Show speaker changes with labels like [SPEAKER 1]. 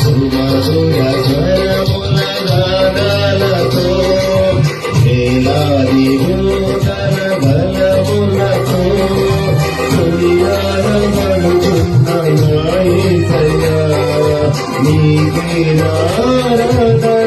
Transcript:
[SPEAKER 1] సుమధుర స్వరముల నాదాలతో వేలాది నూతన బలములతో కొనియాడబడుతున్న నా యేసయ్యా నీకే ఆరాధన